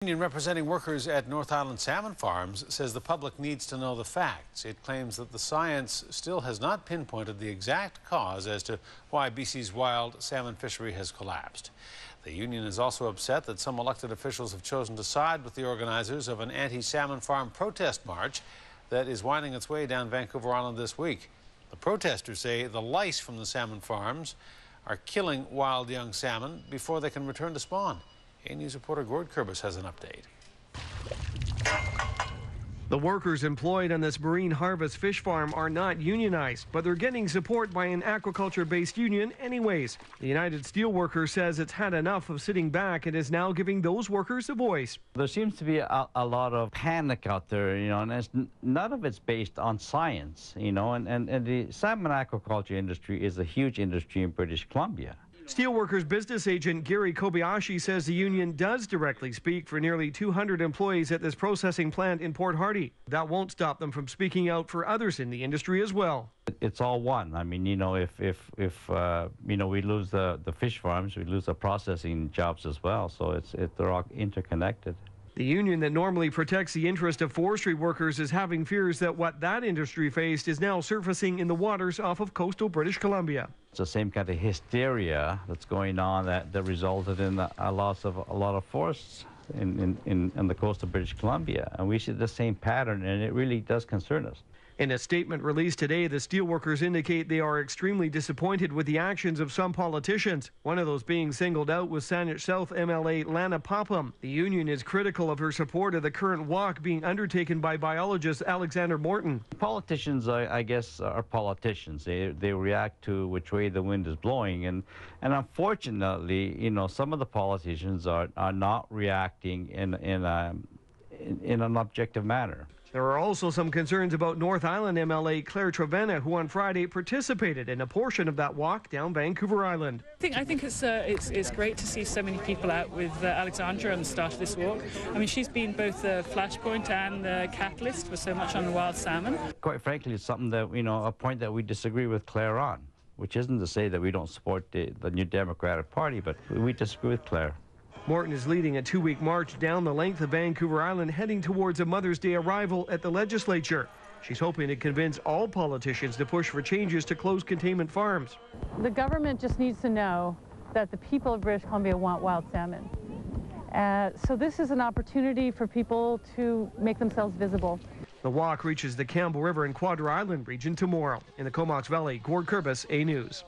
Union representing workers at North Island salmon farms says the public needs to know the facts. It claims that the science still has not pinpointed the exact cause as to why BC's wild salmon fishery has collapsed. The union is also upset that some elected officials have chosen to side with the organizers of an anti-salmon farm protest march that is winding its way down Vancouver Island this week. The protesters say the lice from the salmon farms are killing wild young salmon before they can return to spawn. A News reporter Gord Kurbis has an update. The workers employed on this marine harvest fish farm are not unionized, but they're getting support by an aquaculture-based union anyways. The United Steelworkers says it's had enough of sitting back and is now giving those workers a voice. There seems to be a lot of panic out there, and none of it's based on science, and the salmon aquaculture industry is a huge industry in British Columbia. Steelworkers business agent Gary Kobayashi says the union does directly speak for nearly 200 employees at this processing plant in Port Hardy. That won't stop them from speaking out for others in the industry as well. It's all one. I mean, if we lose the fish farms, we lose the processing jobs as well. So they're all interconnected. The union that normally protects the interest of forestry workers is having fears that what that industry faced is now surfacing in the waters off of coastal British Columbia. It's the same kind of hysteria that's going on that resulted in a loss of a lot of forests in the coast of British Columbia. And we see the same pattern, and it really does concern us. In a statement released today, the steelworkers indicate they are extremely disappointed with the actions of some politicians. One of those being singled out was Saanich South MLA Lana Popham. The union is critical of her support of the current walk being undertaken by biologist Alexander Morton. Politicians, I guess, are politicians. They react to which way the wind is blowing, and unfortunately, some of the politicians are not reacting in an objective manner. There are also some concerns about North Island MLA Claire Trevena, who on Friday participated in a portion of that walk down Vancouver Island. I think it's great to see so many people out with Alexandra on the start of this walk. I mean, she's been both the flashpoint and the catalyst for so much on the wild salmon. Quite frankly, it's something that, a point that we disagree with Claire on, which isn't to say that we don't support the New Democratic Party, but we disagree with Claire. Morton is leading a two-week march down the length of Vancouver Island, heading towards a Mother's Day arrival at the legislature. She's hoping to convince all politicians to push for changes to close containment farms. The government just needs to know that the people of British Columbia want wild salmon. So this is an opportunity for people to make themselves visible. The walk reaches the Campbell River and Quadra Island region tomorrow. In the Comox Valley, Gord Kurbis, A News.